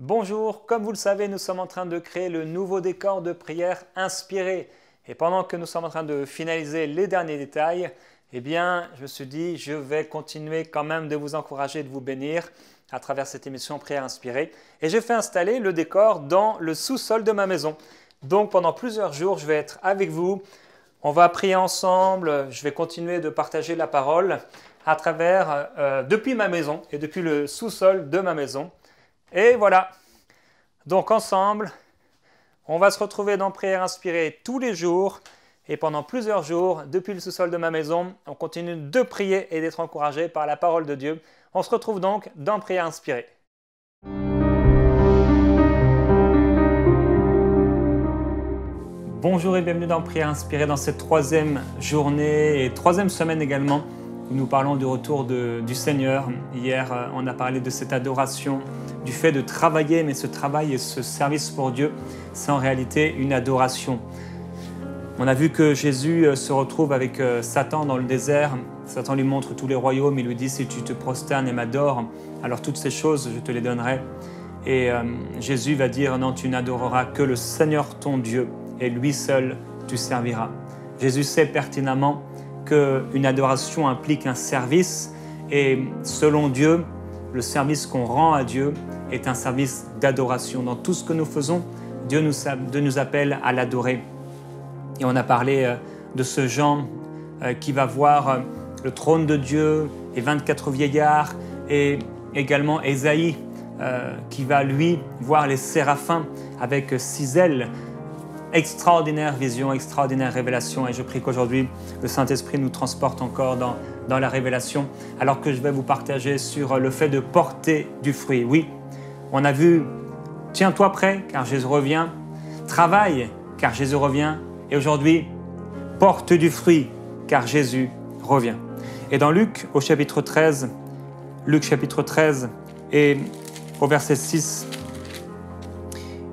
Bonjour, comme vous le savez, nous sommes en train de créer le nouveau décor de prière inspiré. Et pendant que nous sommes en train de finaliser les derniers détails, je me suis dit, je vais continuer quand même de vous encourager, de vous bénir à travers cette émission Prière inspirée. Et j'ai fait installer le décor dans le sous-sol de ma maison. Donc pendant plusieurs jours, je vais être avec vous. On va prier ensemble, je vais continuer de partager la parole à travers, depuis ma maison et depuis le sous-sol de ma maison. Et voilà, donc ensemble, on va se retrouver dans Prière inspirée tous les jours et pendant plusieurs jours, depuis le sous-sol de ma maison, on continue de prier et d'être encouragé par la parole de Dieu. On se retrouve donc dans Prière inspirée. Bonjour et bienvenue dans Prière inspirée dans cette troisième journée et troisième semaine également où nous parlons du retour du Seigneur. Hier, on a parlé de cette adoration, du fait de travailler, mais ce travail et ce service pour Dieu, c'est en réalité une adoration. On a vu que Jésus se retrouve avec Satan dans le désert. Satan lui montre tous les royaumes, il lui dit « Si tu te prosternes et m'adores, alors toutes ces choses, je te les donnerai. » Et Jésus va dire « Non, tu n'adoreras que le Seigneur ton Dieu, et lui seul tu serviras. » Jésus sait pertinemment qu'une adoration implique un service, et selon Dieu, le service qu'on rend à Dieu est un service d'adoration. Dans tout ce que nous faisons, Dieu nous appelle à l'adorer. Et on a parlé de ce Jean qui va voir le trône de Dieu et 24 vieillards, et également Ésaïe qui va lui voir les séraphins avec 6 ailes. Extraordinaire vision, extraordinaire révélation, et je prie qu'aujourd'hui le Saint-Esprit nous transporte encore dans la révélation, alors que je vais vous partager sur le fait de porter du fruit. Oui, on a vu « Tiens-toi prêt car Jésus revient »,« Travaille car Jésus revient », et aujourd'hui « Porte du fruit car Jésus revient ». Et dans Luc, au chapitre 13, et au verset 6,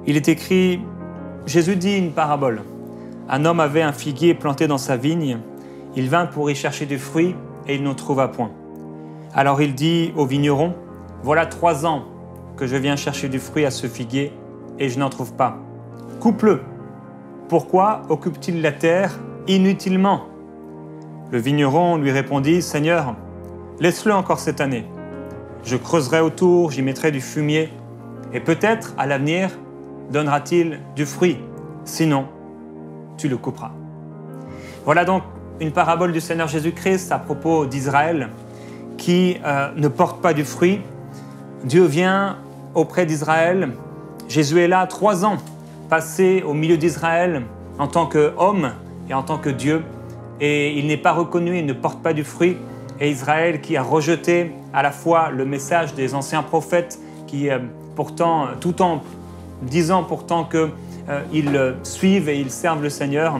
il est écrit: Jésus dit une parabole. Un homme avait un figuier planté dans sa vigne. Il vint pour y chercher du fruit et il n'en trouva point. Alors il dit au vigneron: Voilà 3 ans que je viens chercher du fruit à ce figuier et je n'en trouve pas. Coupe-le. Pourquoi occupe-t-il la terre inutilement? Le vigneron lui répondit: Seigneur, laisse-le encore cette année. Je creuserai autour, j'y mettrai du fumier et peut-être à l'avenir donnera-t-il du fruit, sinon tu le couperas. Voilà donc une parabole du Seigneur Jésus-Christ à propos d'Israël qui ne porte pas du fruit. Dieu vient auprès d'Israël. Jésus est là 3 ans, passé au milieu d'Israël en tant qu'homme et en tant que Dieu, et il n'est pas reconnu, il ne porte pas du fruit. Et Israël qui a rejeté à la fois le message des anciens prophètes qui pourtant, tout en disant pourtant qu'ils suivent et ils servent le Seigneur.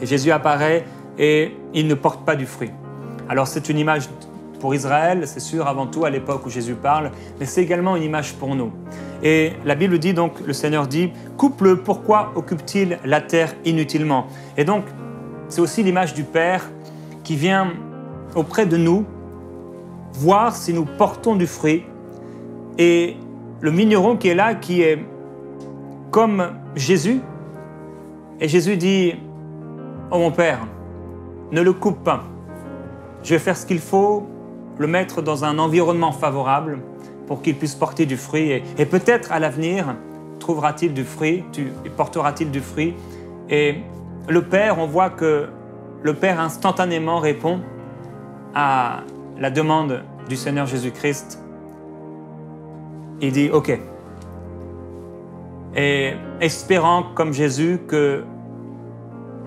Et Jésus apparaît et il ne porte pas du fruit. Alors c'est une image pour Israël, c'est sûr, avant tout à l'époque où Jésus parle, mais c'est également une image pour nous. Et la Bible dit donc, le Seigneur dit, « Coupe-le, pourquoi occupe-t-il la terre inutilement ?» Et donc, c'est aussi l'image du Père qui vient auprès de nous voir si nous portons du fruit. Et le vigneron qui est là, qui est comme Jésus. Et Jésus dit: « Oh mon Père, ne le coupe pas. Je vais faire ce qu'il faut, le mettre dans un environnement favorable pour qu'il puisse porter du fruit. Et peut-être à l'avenir, trouvera-t-il du fruit, portera-t-il du fruit. » Et le Père, on voit que le Père instantanément répond à la demande du Seigneur Jésus-Christ. Il dit « Ok ». Et espérant, comme Jésus, que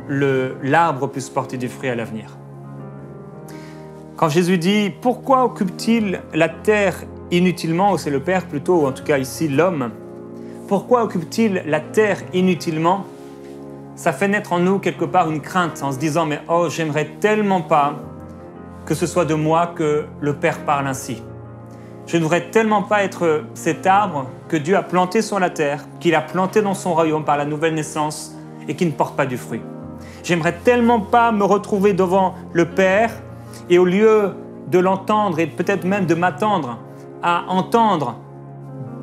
l'arbre puisse porter du fruit à l'avenir. Quand Jésus dit « Pourquoi occupe-t-il la terre inutilement ?» ou c'est le Père plutôt, ou en tout cas ici l'homme. « Pourquoi occupe-t-il la terre inutilement ?» Ça fait naître en nous quelque part une crainte en se disant « Mais oh, j'aimerais tellement pas que ce soit de moi que le Père parle ainsi. Je ne voudrais tellement pas être cet arbre que Dieu a planté sur la terre, qu'il a planté dans son royaume par la nouvelle naissance et qui ne porte pas du fruit. J'aimerais tellement pas me retrouver devant le Père et au lieu de l'entendre et peut-être même de m'attendre à entendre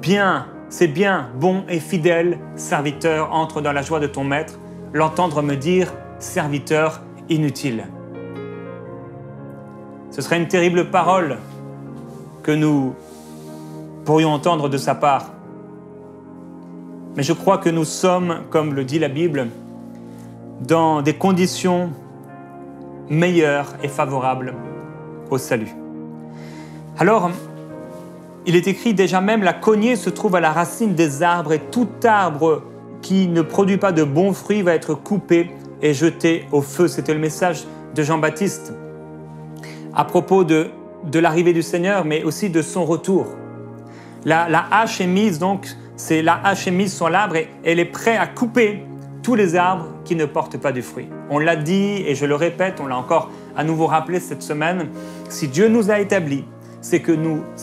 bien c'est bien, bon et fidèle serviteur, entre dans la joie de ton maître, l'entendre me dire, serviteur inutile. Ce serait une terrible parole que nous pourrions entendre de sa part. Mais je crois que nous sommes, comme le dit la Bible, dans des conditions meilleures et favorables au salut. Alors, il est écrit déjà même, la cognée se trouve à la racine des arbres et tout arbre qui ne produit pas de bons fruits va être coupé et jeté au feu. C'était le message de Jean-Baptiste à propos de l'arrivée du Seigneur, mais aussi de son retour. La hache est mise, donc, la hache est mise sur l'arbre et elle est prête à couper tous les arbres qui ne portent pas du fruit. On l'a dit et je le répète, on l'a encore à nouveau rappelé cette semaine, si Dieu nous a établis, c'est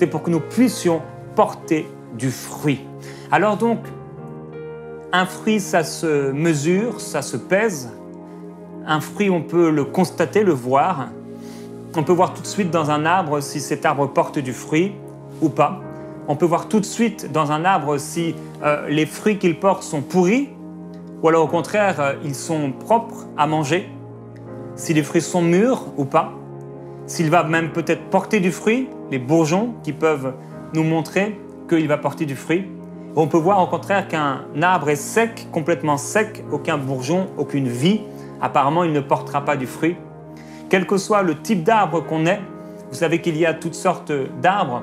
pour que nous puissions porter du fruit. Alors donc, un fruit, ça se mesure, ça se pèse. Un fruit, on peut le constater, le voir. On peut voir tout de suite dans un arbre si cet arbre porte du fruit ou pas. On peut voir tout de suite dans un arbre si les fruits qu'il porte sont pourris ou alors au contraire, ils sont propres à manger, si les fruits sont mûrs ou pas, s'il va même peut-être porter du fruit, les bourgeons qui peuvent nous montrer qu'il va porter du fruit. On peut voir au contraire qu'un arbre est sec, complètement sec, aucun bourgeon, aucune vie. Apparemment, il ne portera pas du fruit. Quel que soit le type d'arbre qu'on est, vous savez qu'il y a toutes sortes d'arbres.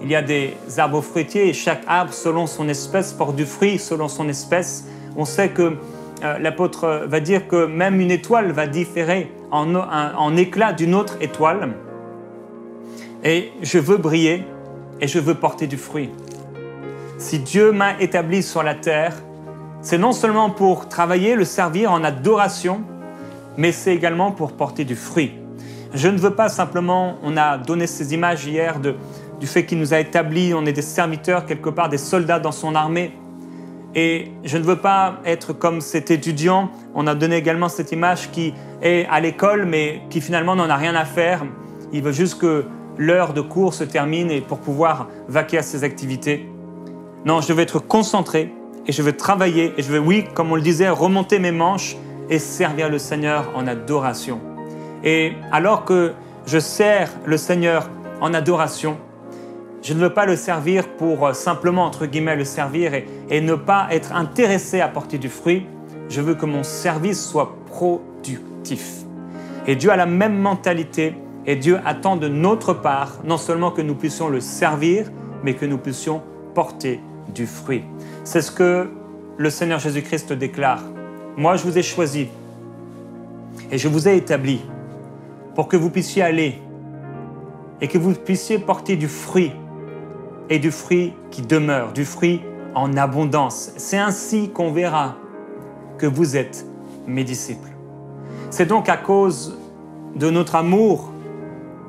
Il y a des arbres fruitiers et chaque arbre, selon son espèce, porte du fruit selon son espèce. On sait que l'apôtre va dire que même une étoile va différer en éclat d'une autre étoile. Et je veux briller et je veux porter du fruit. Si Dieu m'a établi sur la terre, c'est non seulement pour travailler, le servir en adoration, mais c'est également pour porter du fruit. Je ne veux pas simplement, on a donné ces images hier du fait qu'il nous a établis, on est des serviteurs quelque part, des soldats dans son armée. Et je ne veux pas être comme cet étudiant, on a donné également cette image qui est à l'école, mais qui finalement n'en a rien à faire. Il veut juste que l'heure de cours se termine et pour pouvoir vaquer à ses activités. Non, je veux être concentré et je veux travailler et je veux, oui, comme on le disait, remonter mes manches et servir le Seigneur en adoration. Et alors que je sers le Seigneur en adoration, je ne veux pas le servir pour simplement, entre guillemets, le servir et ne pas être intéressé à porter du fruit. Je veux que mon service soit productif. Et Dieu a la même mentalité et Dieu attend de notre part, non seulement que nous puissions le servir, mais que nous puissions porter du fruit. C'est ce que le Seigneur Jésus-Christ déclare. Moi, je vous ai choisi et je vous ai établi pour que vous puissiez aller et que vous puissiez porter du fruit et du fruit qui demeure, du fruit en abondance. C'est ainsi qu'on verra que vous êtes mes disciples. C'est donc à cause de notre amour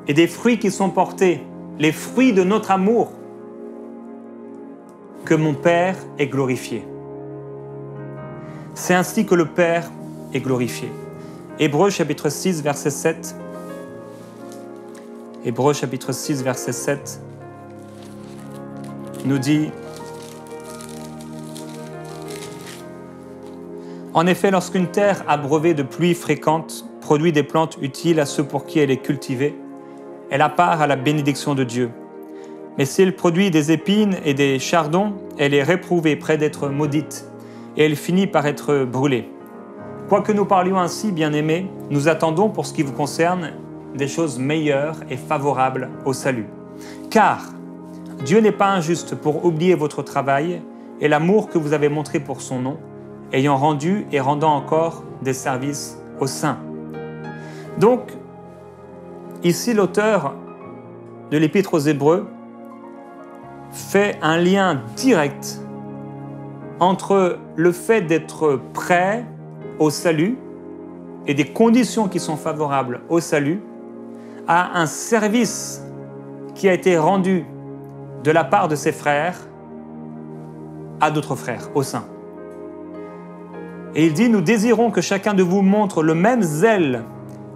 et des fruits qui sont portés, les fruits de notre amour, que mon Père est glorifié. C'est ainsi que le Père est glorifié. Hébreux chapitre 6, verset 7. Hébreux chapitre 6, verset 7 nous dit « En effet, lorsqu'une terre abreuvée de pluies fréquentes produit des plantes utiles à ceux pour qui elle est cultivée, elle a part à la bénédiction de Dieu. Mais si elle produit des épines et des chardons, elle est réprouvée près d'être maudite, et elle finit par être brûlée. Quoique nous parlions ainsi, bien-aimés, nous attendons pour ce qui vous concerne des choses meilleures et favorables au salut. Car Dieu n'est pas injuste pour oublier votre travail et l'amour que vous avez montré pour son nom, ayant rendu et rendant encore des services aux saints. » Donc, ici l'auteur de l'Épître aux Hébreux fait un lien direct entre le fait d'être prêt au salut et des conditions qui sont favorables au salut à un service qui a été rendu de la part de ses frères à d'autres frères, aux saints. Et il dit, nous désirons que chacun de vous montre le même zèle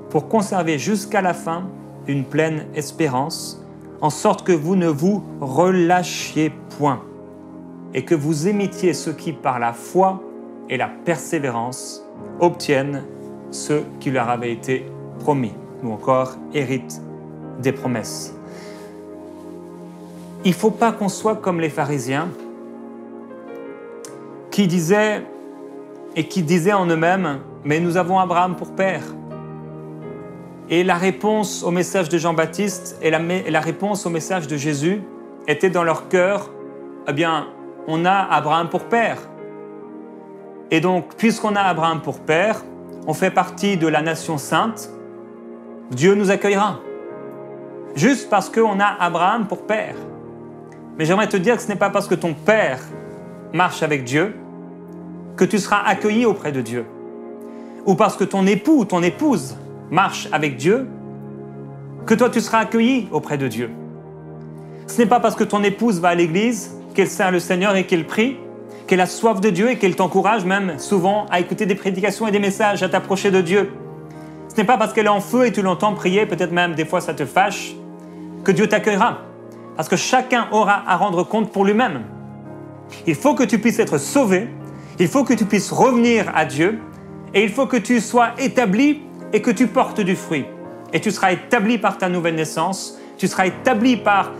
pour conserver jusqu'à la fin une pleine espérance, en sorte que vous ne vous relâchiez point. et que vous imitiez ceux qui, par la foi et la persévérance, obtiennent ce qui leur avait été promis, ou encore héritent des promesses. Il ne faut pas qu'on soit comme les pharisiens qui disaient en eux-mêmes « mais nous avons Abraham pour père ». Et la réponse au message de Jean-Baptiste et la réponse au message de Jésus était dans leur cœur « eh bien, on a Abraham pour père ». Et donc, puisqu'on a Abraham pour père, on fait partie de la nation sainte, Dieu nous accueillera. Juste parce qu'on a Abraham pour père. Mais j'aimerais te dire que ce n'est pas parce que ton père marche avec Dieu que tu seras accueilli auprès de Dieu. Ou parce que ton époux ou ton épouse marche avec Dieu que toi tu seras accueilli auprès de Dieu. Ce n'est pas parce que ton épouse va à l'église, qu'elle sert le Seigneur et qu'elle prie, qu'elle a soif de Dieu et qu'elle t'encourage même souvent à écouter des prédications et des messages, à t'approcher de Dieu. Ce n'est pas parce qu'elle est en feu et tu l'entends prier, peut-être même des fois ça te fâche, que Dieu t'accueillera. Parce que chacun aura à rendre compte pour lui-même. Il faut que tu puisses être sauvé, il faut que tu puisses revenir à Dieu et il faut que tu sois établi et que tu portes du fruit. Et tu seras établi par ta nouvelle naissance, tu seras établi par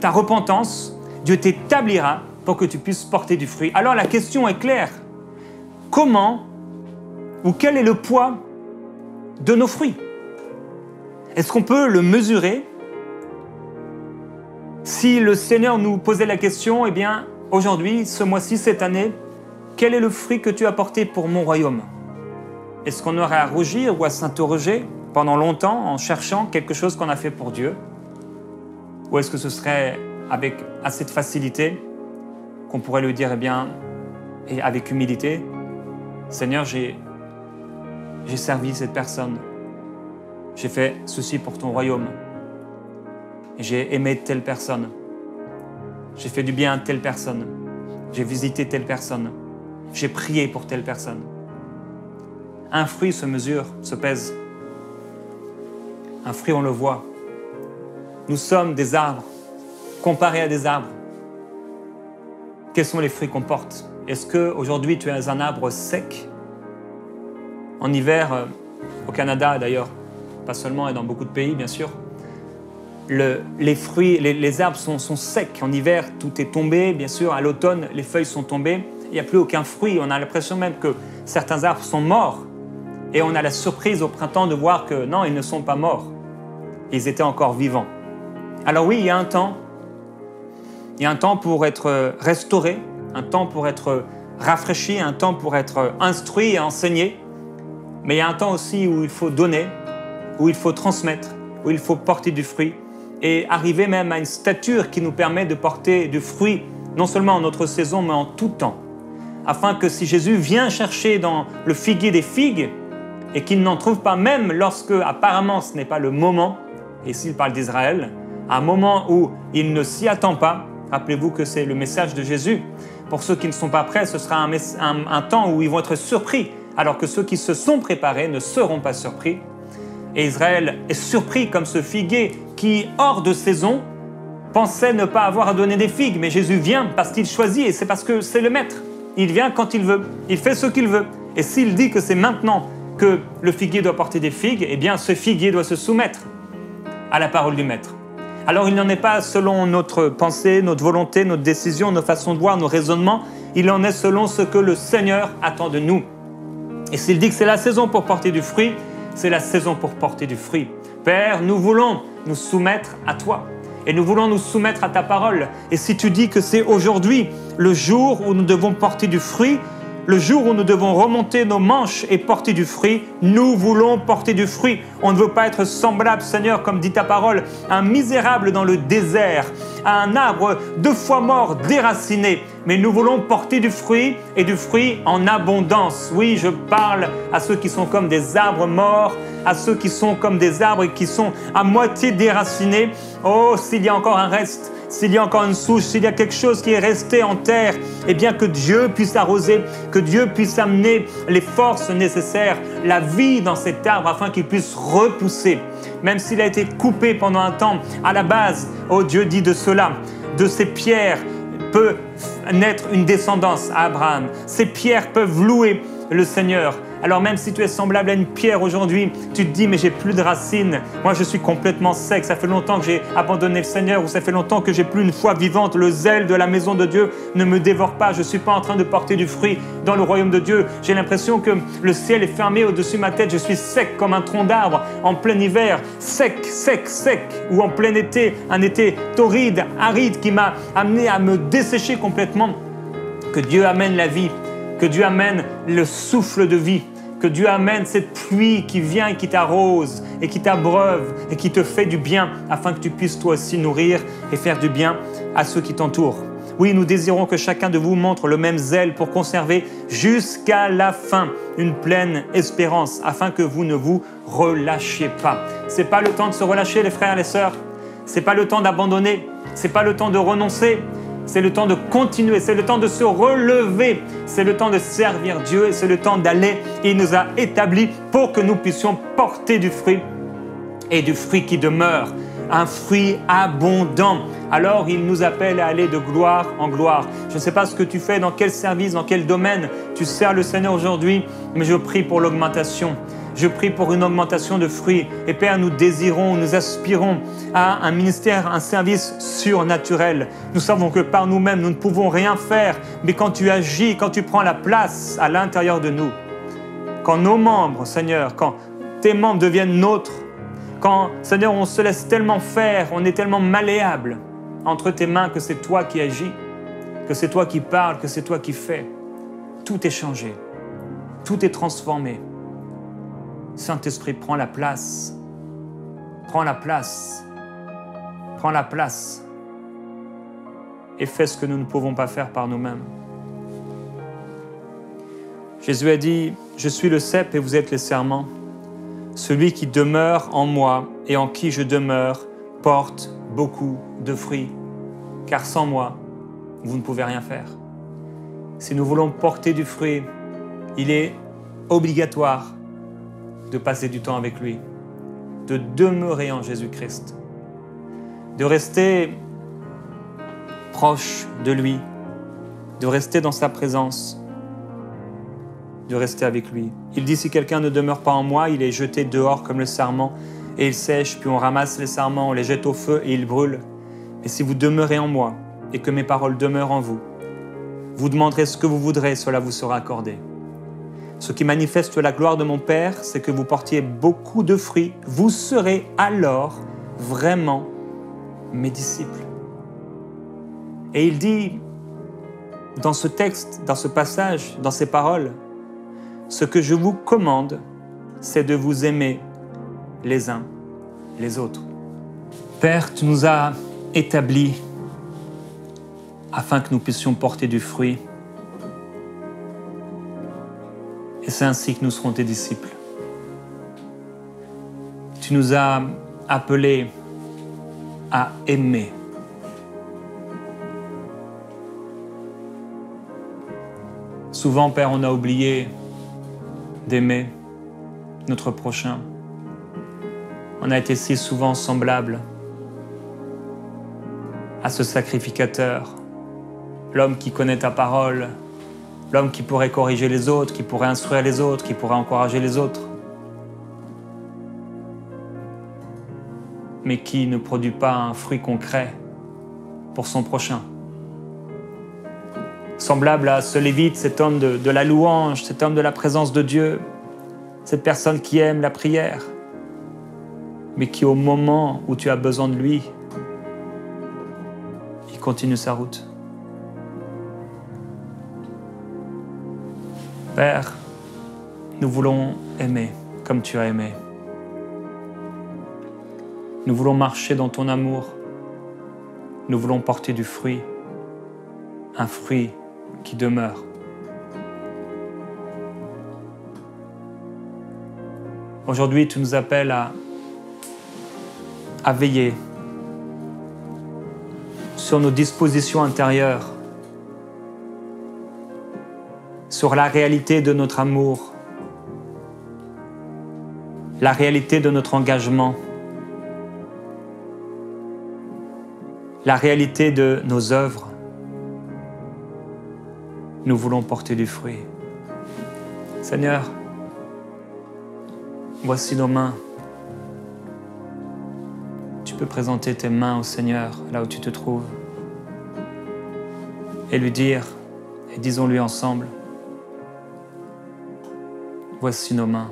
ta repentance, Dieu t'établira pour que tu puisses porter du fruit. Alors la question est claire. Comment ou quel est le poids de nos fruits? Est-ce qu'on peut le mesurer? Si le Seigneur nous posait la question, eh bien, aujourd'hui, ce mois-ci, cette année, quel est le fruit que tu as porté pour mon royaume? Est-ce qu'on aurait à rougir ou à s'interroger pendant longtemps en cherchant quelque chose qu'on a fait pour Dieu? Ou est-ce que ce serait avec assez de facilité qu'on pourrait lui dire, eh bien, et avec humilité, Seigneur, j'ai servi cette personne, j'ai fait ceci pour ton royaume, j'ai aimé telle personne, j'ai fait du bien à telle personne, j'ai visité telle personne, j'ai prié pour telle personne. Un fruit se mesure, se pèse. Un fruit, on le voit. Nous sommes des arbres, comparés à des arbres. Quels sont les fruits qu'on porte? Est-ce qu'aujourd'hui, tu es un arbre sec? En hiver, au Canada d'ailleurs, pas seulement, et dans beaucoup de pays, bien sûr, les fruits, les arbres sont secs. En hiver, tout est tombé, bien sûr. À l'automne, les feuilles sont tombées. Il n'y a plus aucun fruit. On a l'impression même que certains arbres sont morts. Et on a la surprise au printemps de voir que non, ils ne sont pas morts. Ils étaient encore vivants. Alors oui, il y a un temps. Il y a un temps pour être restauré, un temps pour être rafraîchi, un temps pour être instruit et enseigné. Mais il y a un temps aussi où il faut donner, où il faut transmettre, où il faut porter du fruit et arriver même à une stature qui nous permet de porter du fruit, non seulement en notre saison, mais en tout temps. Afin que si Jésus vient chercher dans le figuier des figues et qu'il n'en trouve pas, même lorsque apparemment ce n'est pas le moment, et s'il parle d'Israël, à un moment où il ne s'y attend pas, rappelez-vous que c'est le message de Jésus. Pour ceux qui ne sont pas prêts, ce sera un temps où ils vont être surpris, alors que ceux qui se sont préparés ne seront pas surpris. Et Israël est surpris comme ce figuier qui, hors de saison, pensait ne pas avoir à donner des figues. Mais Jésus vient parce qu'il choisit et c'est parce que c'est le maître. Il vient quand il veut, il fait ce qu'il veut. Et s'il dit que c'est maintenant que le figuier doit porter des figues, eh bien ce figuier doit se soumettre à la parole du maître. Alors il n'en est pas selon notre pensée, notre volonté, notre décision, nos façons de voir, nos raisonnements. Il en est selon ce que le Seigneur attend de nous. Et s'il dit que c'est la saison pour porter du fruit, c'est la saison pour porter du fruit. Père, nous voulons nous soumettre à toi. Et nous voulons nous soumettre à ta parole. Et si tu dis que c'est aujourd'hui le jour où nous devons porter du fruit, le jour où nous devons remonter nos manches et porter du fruit, nous voulons porter du fruit. On ne veut pas être semblable, Seigneur, comme dit ta parole, un misérable dans le désert, à un arbre 2 fois mort, déraciné. Mais nous voulons porter du fruit et du fruit en abondance. Oui, je parle à ceux qui sont comme des arbres morts, à ceux qui sont comme des arbres qui sont à moitié déracinés. Oh, s'il y a encore un reste, s'il y a encore une souche, s'il y a quelque chose qui est resté en terre, eh bien que Dieu puisse arroser, que Dieu puisse amener les forces nécessaires, la vie dans cet arbre afin qu'il puisse repousser. Même s'il a été coupé pendant un temps, à la base, oh Dieu dit de cela, de ces pierres, peut naître une descendance à Abraham. Ces pierres peuvent louer le Seigneur. Alors même si tu es semblable à une pierre aujourd'hui, tu te dis mais j'ai plus de racines, moi je suis complètement sec, ça fait longtemps que j'ai abandonné le Seigneur ou ça fait longtemps que j'ai plus une foi vivante, le zèle de la maison de Dieu ne me dévore pas, je ne suis pas en train de porter du fruit dans le royaume de Dieu, j'ai l'impression que le ciel est fermé au-dessus de ma tête, je suis sec comme un tronc d'arbre en plein hiver, sec, ou en plein été, un été torride, aride qui m'a amené à me dessécher complètement. Que Dieu amène la vie, que Dieu amène le souffle de vie, que Dieu amène cette pluie qui vient et qui t'arrose et qui t'abreuve et qui te fait du bien afin que tu puisses toi aussi nourrir et faire du bien à ceux qui t'entourent. Oui, nous désirons que chacun de vous montre le même zèle pour conserver jusqu'à la fin une pleine espérance afin que vous ne vous relâchiez pas. Ce n'est pas le temps de se relâcher les frères et les sœurs, ce n'est pas le temps d'abandonner, ce n'est pas le temps de renoncer. C'est le temps de continuer, c'est le temps de se relever, c'est le temps de servir Dieu et c'est le temps d'aller. Il nous a établis pour que nous puissions porter du fruit et du fruit qui demeure, un fruit abondant. Alors il nous appelle à aller de gloire en gloire. Je ne sais pas ce que tu fais, dans quel service, dans quel domaine tu sers le Seigneur aujourd'hui, mais je prie pour l'augmentation. Je prie pour une augmentation de fruits. Et Père, nous désirons, nous aspirons à un ministère, un service surnaturel. Nous savons que par nous-mêmes, nous ne pouvons rien faire. Mais quand tu agis, quand tu prends la place à l'intérieur de nous, quand nos membres, Seigneur, quand tes membres deviennent nôtres, quand, Seigneur, on se laisse tellement faire, on est tellement malléable entre tes mains que c'est toi qui agis, que c'est toi qui parles, que c'est toi qui fais. Tout est changé. Tout est transformé. Saint-Esprit, prends la place. Prends la place. Prends la place. Et fais ce que nous ne pouvons pas faire par nous-mêmes. Jésus a dit, « Je suis le cep et vous êtes les serments. Celui qui demeure en moi et en qui je demeure porte beaucoup de fruits. Car sans moi, vous ne pouvez rien faire. » Si nous voulons porter du fruit, il est obligatoire de passer du temps avec lui, de demeurer en Jésus-Christ, de rester proche de lui, de rester dans sa présence, de rester avec lui. Il dit, si quelqu'un ne demeure pas en moi, il est jeté dehors comme le sarment, et il sèche, puis on ramasse les sarments, on les jette au feu et ils brûlent. Mais si vous demeurez en moi, et que mes paroles demeurent en vous, vous demanderez ce que vous voudrez, cela vous sera accordé. Ce qui manifeste la gloire de mon Père, c'est que vous portiez beaucoup de fruits. Vous serez alors vraiment mes disciples. Et il dit, dans ce texte, dans ce passage, dans ces paroles, ce que je vous commande, c'est de vous aimer les uns les autres. Père, tu nous as établis afin que nous puissions porter du fruit. Et c'est ainsi que nous serons tes disciples. Tu nous as appelés à aimer. Souvent, Père, on a oublié d'aimer notre prochain. On a été si souvent semblables à ce sacrificateur, l'homme qui connaît ta parole, l'homme qui pourrait corriger les autres, qui pourrait instruire les autres, qui pourrait encourager les autres, mais qui ne produit pas un fruit concret pour son prochain. Semblable à ce Lévite, cet homme de la louange, cet homme de la présence de Dieu, cette personne qui aime la prière, mais qui au moment où tu as besoin de lui, il continue sa route. Père, nous voulons aimer comme tu as aimé. Nous voulons marcher dans ton amour. Nous voulons porter du fruit, un fruit qui demeure. Aujourd'hui, tu nous appelles à veiller sur nos dispositions intérieures, sur la réalité de notre amour, la réalité de notre engagement, la réalité de nos œuvres, nous voulons porter du fruit. Seigneur, voici nos mains. Tu peux présenter tes mains au Seigneur, là où tu te trouves, et lui dire, et disons-lui ensemble, voici nos mains,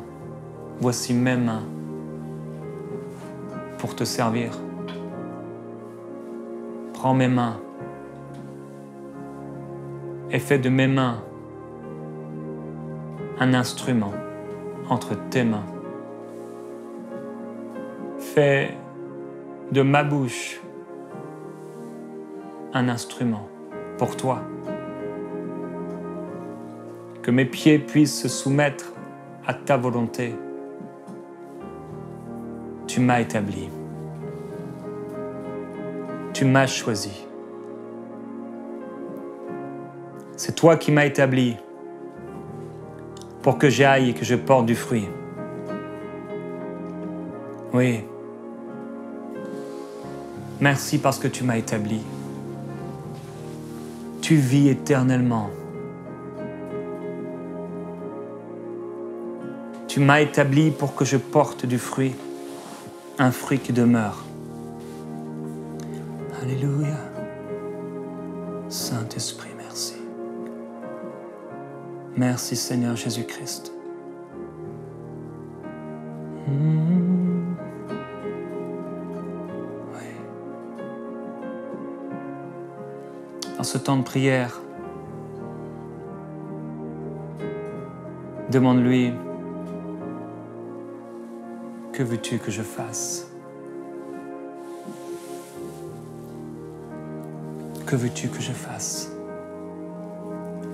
voici mes mains pour te servir. Prends mes mains et fais de mes mains un instrument entre tes mains. Fais de ma bouche un instrument pour toi. Que mes pieds puissent se soumettre à ta volonté. Tu m'as établi. Tu m'as choisi. C'est toi qui m'as établi pour que j'aille et que je porte du fruit. Oui. Merci parce que tu m'as établi. Tu vis éternellement. Tu m'as établi pour que je porte du fruit, un fruit qui demeure. Alléluia. Saint-Esprit, merci. Merci Seigneur Jésus-Christ. Oui. Dans ce temps de prière, demande-lui, que veux-tu que je fasse? Que veux-tu que je fasse?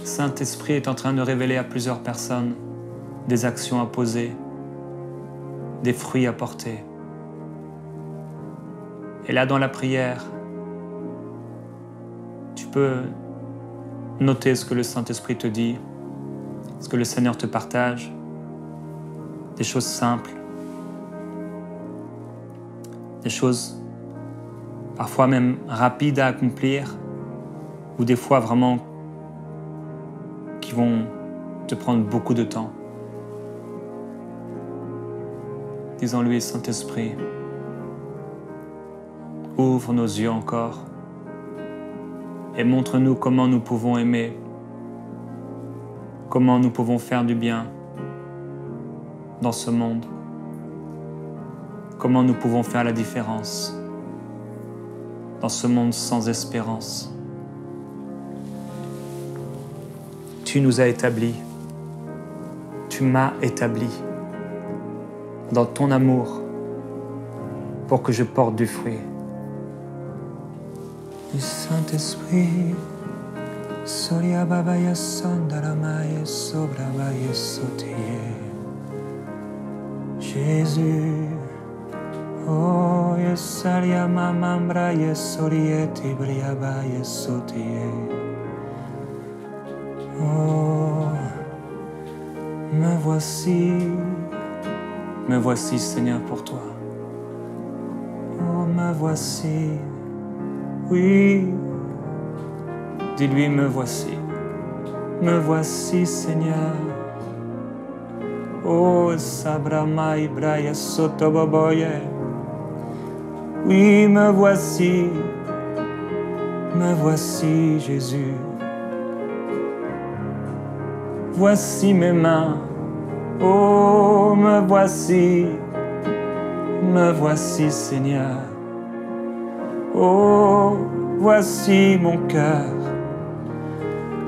Saint-Esprit est en train de révéler à plusieurs personnes des actions à poser, des fruits à porter. Et là, dans la prière, tu peux noter ce que le Saint-Esprit te dit, ce que le Seigneur te partage, des choses simples, des choses parfois même rapides à accomplir, ou des fois vraiment qui vont te prendre beaucoup de temps. Disons-lui, Saint-Esprit, ouvre nos yeux encore et montre-nous comment nous pouvons aimer, comment nous pouvons faire du bien dans ce monde, comment nous pouvons faire la différence dans ce monde sans espérance. Tu nous as établis, tu m'as établi dans ton amour pour que je porte du fruit. Le Saint-Esprit, Soria Babaya Sandaramaye Sobrabaye Sotiye. Jésus, oh Yesaria Mamambra Yesorieti Briabaye Sotiye. Oh, me voici Seigneur pour toi. Oh, me voici, oui, dis-lui me voici Seigneur. Oh, Sabrama Ibraya Sotoboboye, oui, me voici Jésus. Voici mes mains, oh, me voici Seigneur. Oh, voici mon cœur,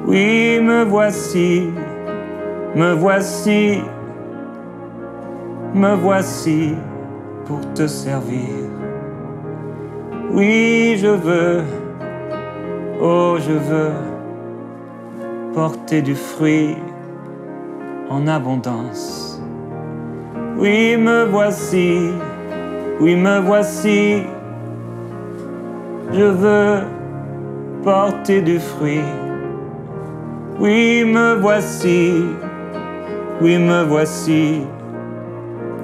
oui, me voici pour te servir. Oui, je veux porter du fruit en abondance. Oui, me voici, je veux porter du fruit. Oui, me voici,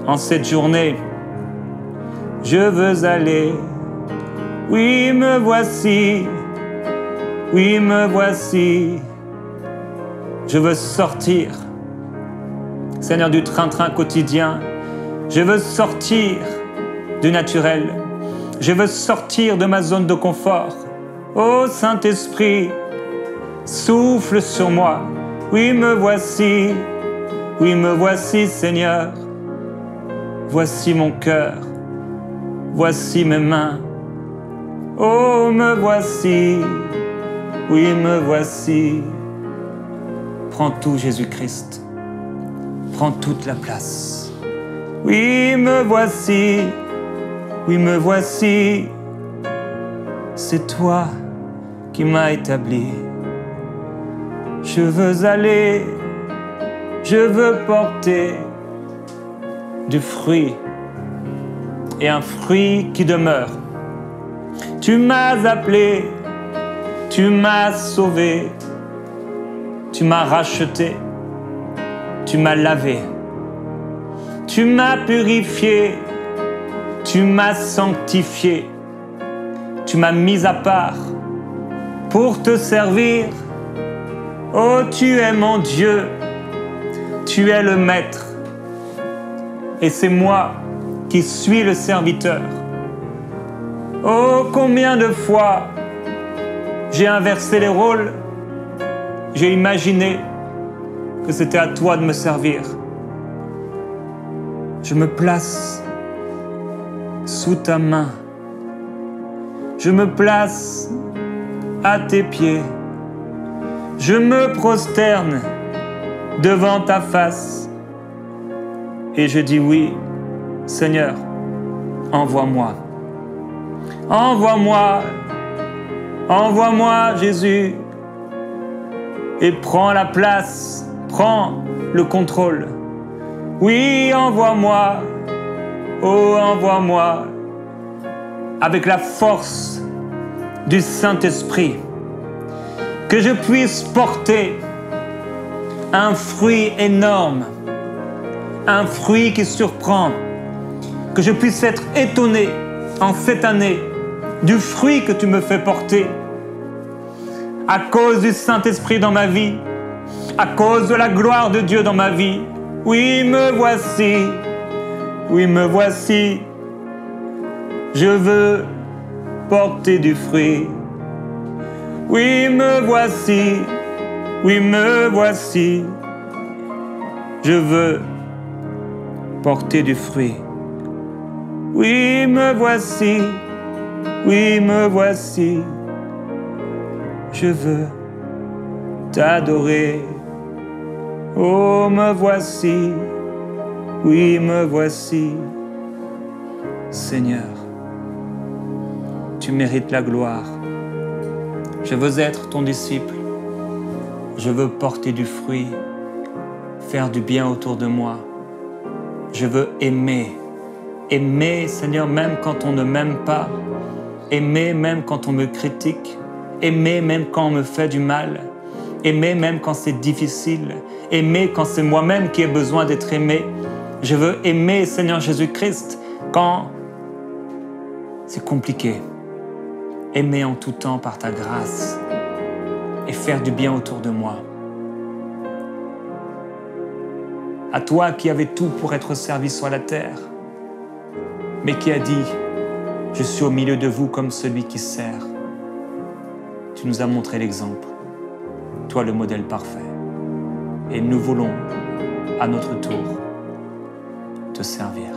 en cette journée, je veux aller. Oui, me voici, Je veux sortir, Seigneur, du train-train quotidien. Je veux sortir du naturel. Je veux sortir de ma zone de confort. Ô Saint-Esprit, souffle sur moi. Oui, me voici. Oui, me voici, Seigneur. Voici mon cœur. Voici mes mains. Oh, me voici. Oui, me voici. Prends tout, Jésus-Christ. Prends toute la place. Oui, me voici. Oui, me voici. C'est toi qui m'as établi. Je veux aller, je veux porter du fruit et un fruit qui demeure. Tu m'as appelé, tu m'as sauvé, tu m'as racheté, tu m'as lavé, tu m'as purifié, tu m'as sanctifié, tu m'as mis à part pour te servir. Oh, tu es mon Dieu, tu es le Maître, et c'est moi qui suis le serviteur. Oh, combien de fois j'ai inversé les rôles, j'ai imaginé que c'était à toi de me servir. Je me place sous ta main, je me place à tes pieds, je me prosterne devant ta face et je dis oui, Seigneur, envoie-moi. Envoie-moi, envoie-moi Jésus et prends la place, prends le contrôle. Oui, envoie-moi, oh envoie-moi avec la force du Saint-Esprit, que je puisse porter un fruit énorme, un fruit qui surprend, que je puisse être étonné en cette année du fruit que tu me fais porter à cause du Saint-Esprit dans ma vie, à cause de la gloire de Dieu dans ma vie. Oui, me voici, oui, me voici, je veux porter du fruit. Oui, me voici, oui, me voici, je veux porter du fruit. Oui, me voici, oui, me voici, je veux t'adorer. Oh, me voici, oui, me voici, Seigneur, tu mérites la gloire. Je veux être ton disciple, je veux porter du fruit, faire du bien autour de moi. Je veux aimer, aimer, Seigneur, même quand on ne m'aime pas, aimer même quand on me critique, aimer même quand on me fait du mal, aimer même quand c'est difficile, aimer quand c'est moi-même qui ai besoin d'être aimé. Je veux aimer, Seigneur Jésus-Christ, quand c'est compliqué. Aimer en tout temps par ta grâce et faire du bien autour de moi. À toi qui avais tout pour être servi sur la terre, mais qui a dit « Je suis au milieu de vous comme celui qui sert ». Tu nous as montré l'exemple, toi le modèle parfait. Et nous voulons, à notre tour, te servir.